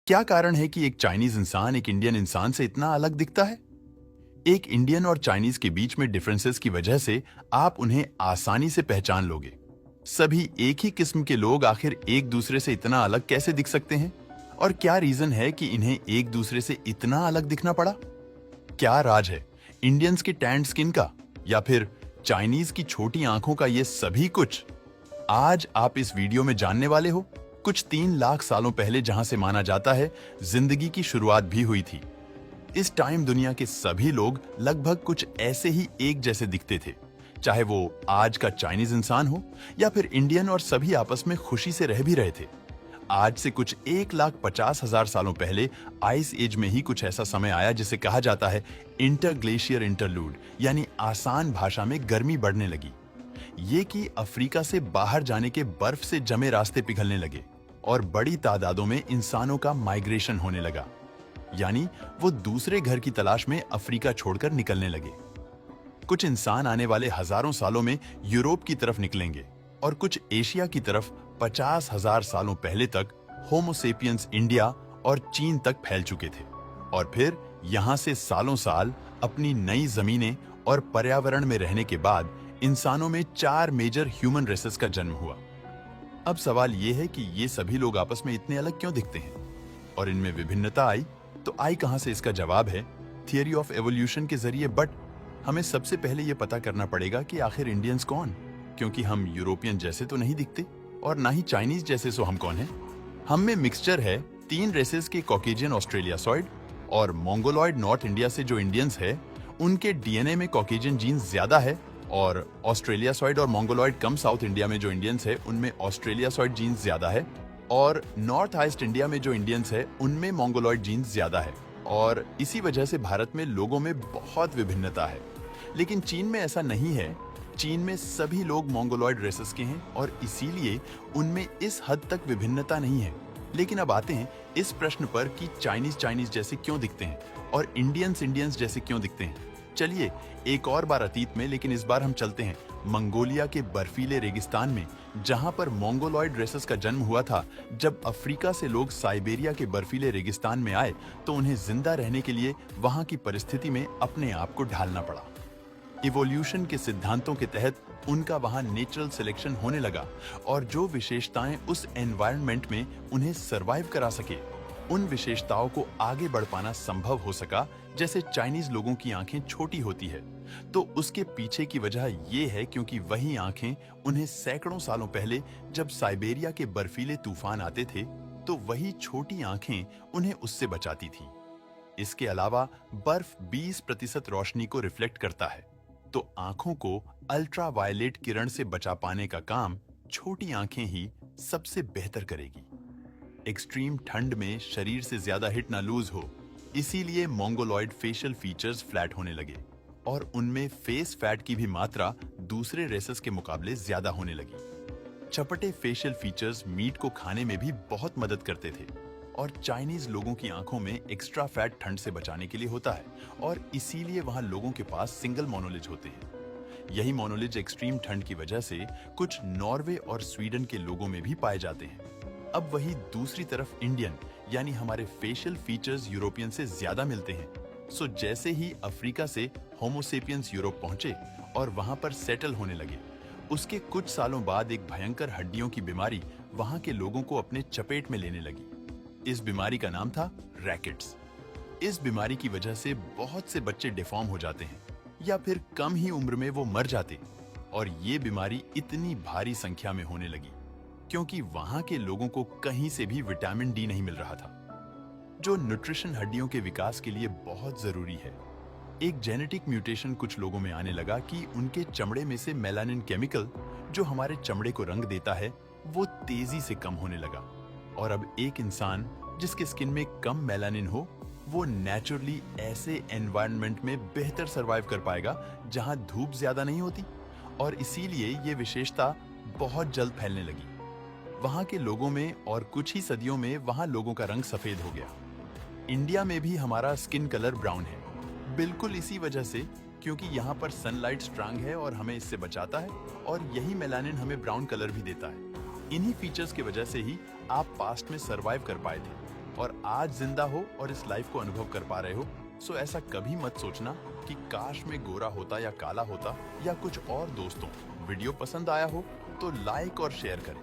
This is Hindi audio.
क्या कारण है कि एक चाइनीज इंसान एक इंडियन इंसान से इतना अलग दिखता है? एक इंडियन और चाइनीज के बीच में डिफरेंसेस की वजह से आप उन्हें आसानी से पहचान लोगे। सभी एक ही किस्म के लोग आखिर एक दूसरे से इतना अलग कैसे दिख सकते हैं? और क्या रीजन है कि इन्हें एक दूसरे से इतना अलग दिखना पड़ा? क्या राज है इंडियंस के टैंड स्किन का, या फिर चाइनीज की छोटी आंखों का ये सभी कुछ? आज आप इस वीडियो में जानने वाले हो। कुछ 3 लाख सालों पहले जहां से माना जाता है जिंदगी की शुरुआत भी हुई थी, इस टाइम दुनिया के सभी लोग लगभग कुछ ऐसे ही एक जैसे दिखते थे। चाहे वो आज का चाइनीज इंसान हो या फिर इंडियन, और सभी आपस में खुशी से रह भी रहे थे। आज से कुछ 1,50,000 सालों पहले आइस एज में ही कुछ ऐसा समय आया जिसे कहा जाता है इंटरग्लेशियर इंटरलूड, यानी आसान भाषा में गर्मी बढ़ने लगी। ये कि अफ्रीका से बाहर जाने के बर्फ से जमे रास्ते पिघलने लगे और बड़ी तादादों में इंसानों का माइग्रेशन होने लगा, यानी वो दूसरे घर की तलाश में अफ्रीका छोड़कर निकलने लगे। कुछ इंसान आने वाले हजारों सालों में यूरोप की तरफ निकलेंगे और कुछ एशिया की तरफ 50,000 सालों पहले तक होमोसेपियंस इंडिया और चीन तक फैल चुके थे। और फिर यहां से सालों साल अपनी नई जमीनें और पर्यावरण में रहने के बाद इंसानों में 4 मेजर ह्यूमन रेसेस का जन्म हुआ। अब सवाल यह है कि ये सभी लोग आपस में इतने अलग क्यों दिखते हैं और इनमें विभिन्नता आई तो आई कहां से? इसका जवाब है थियरी ऑफ एवोल्यूशन के जरिए। बट हमें सबसे पहले यह पता करना पड़ेगा कि आखिर इंडियंस कौन, क्योंकि हम यूरोपियन जैसे तो नहीं दिखते और ना ही चाइनीज जैसे। सो हम कौन हैं? हम में मिक्सचर है 3 रेसेस के, कॉकेजियन ऑस्ट्रेलियासॉइड और मोंगोलॉइड नॉर्थ इंडिया से जो इंडियंस है उनके डीएनए में कॉकेजियन जीन्स ज्यादा है, और ऑस्ट्रेलियासॉइड और मोंगोलॉइड कम साउथ इंडिया में जो इंडियंस है उनमें ऑस्ट्रेलियासॉइड जीन्स ज्यादा है, और नॉर्थ ईस्ट इंडिया में जो इंडियंस है उनमें मोंगोलॉइड जीन्स ज्यादा है। और इसी वजह से भारत में लोगों में बहुत विभिन्नता है। लेकिन चीन में ऐसा नहीं है। चीन में सभी लोग मोंगोलॉइड रेसेस के हैं और इसीलिए उनमें इस हद तक विभिन्नता नहीं है। लेकिन अब आते हैं इस प्रश्न पर कि चाइनीज जैसे क्यों दिखते हैं और इंडियंस जैसे क्यों दिखते हैं। चलिए एक और बार अतीत में, लेकिन इस बार हम चलते हैं मंगोलिया के बर्फीले रेगिस्तान में, जहां पर मोंगोलॉइड रेसेस का जन्म हुआ था। जब अफ्रीका से लोग साइबेरिया के बर्फीले रेगिस्तान में आए तो उन्हें जिंदा रहने के लिए वहां की परिस्थिति में अपने आप को ढालना पड़ा। इवोल्यूशन के सिद्धांतों के तहत उनका वहां नेचुरल सिलेक्शन होने लगा, और जो विशेषताएं उस एनवायरनमेंट में उन्हें सरवाइव करा सके, उन विशेषताओं को आगे बढ़ पाना संभव हो सका। जैसे चाइनीज लोगों की आंखें छोटी होती है, तो उसके पीछे की वजह यह है क्योंकि वही आंखें उन्हें सैकड़ों सालों पहले जब साइबेरिया के बर्फीले तूफान आते थे तो वही छोटी आंखें उन्हें उससे बचाती थीं। इसके अलावा बर्फ 20% रोशनी को रिफ्लेक्ट करता है, तो आंखों को अल्ट्रावायलेट किरण से बचा पाने का काम छोटी आंखें ही सबसे बेहतर करेगी। एक्सट्रीम ठंड में शरीर से ज्यादा हीट ना लूज हो, इसीलिए मोंगोलॉइड फेशियल फीचर्स फ्लैट होने लगे और उनमें फेस फैट की भी मात्रा दूसरे रेसेस के मुकाबले ज्यादा होने लगी। चपटे फेशियल फीचर्स मीट को खाने में भी बहुत मदद करते थे, और चाइनीज लोगों की आंखों में एक्स्ट्रा फैट ठंड से बचाने के लिए होता है, और इसीलिए वहां लोगों के पास सिंगल मोनोलिज होते हैं। यही मोनोलिज एक्सट्रीम ठंड की वजह से कुछ नॉर्वे और स्वीडन के लोगों में भी पाए जाते हैं। अब वही दूसरी तरफ इंडियन, यानी हमारे फेशियल फीचर्स यूरोपियन से ज्यादा मिलते हैं। सो जैसे ही अफ्रीका से होमोसेपियंस यूरोप पहुंचे और वहां पर सेटल होने लगे, उसके कुछ सालों बाद एक भयंकर हड्डियों की बीमारी वहां के लोगों को अपने चपेट में लेने लगी। इस बीमारी का नाम था रैकेट्स। इस बीमारी की वजह से बहुत से बच्चे डिफॉर्म हो जाते हैं या फिर कम ही उम्र में वो मर जाते, और ये बीमारी इतनी भारी संख्या में होने लगी क्योंकि वहां के लोगों को कहीं से भी विटामिन डी नहीं मिल रहा था, जो न्यूट्रिशन हड्डियों के विकास के लिए बहुत जरूरी है। एक जेनेटिक म्यूटेशन कुछ लोगों में आने लगा कि उनके चमड़े में से मेलानिन केमिकल, जो हमारे चमड़े को रंग देता है, वो तेजी से कम होने लगा। और अब एक इंसान जिसके स्किन में कम मेलानिन हो, वो नेचुरली ऐसे एनवायरनमेंट में बेहतर सरवाइव कर पाएगा जहां धूप ज्यादा नहीं होती, और इसीलिए ये विशेषता बहुत जल्द फैलने लगी वहां के लोगों में, और कुछ ही सदियों में वहां लोगों का रंग सफेद हो गया। इंडिया में भी हमारा स्किन कलर ब्राउन है, बिल्कुल इसी वजह से क्योंकि यहाँ पर सनलाइट स्ट्रांग है और हमें इससे बचाता है, और यही मेलानिन हमें ब्राउन कलर भी देता है। इन्हीं फीचर्स की वजह से ही आप पास्ट में सरवाइव कर पाए थे। और आज जिंदा हो और इस लाइफ को अनुभव कर पा रहे हो, सो ऐसा कभी मत सोचना कि काश में गोरा होता या काला होता या कुछ और। दोस्तों, वीडियो पसंद आया हो तो लाइक और शेयर करें।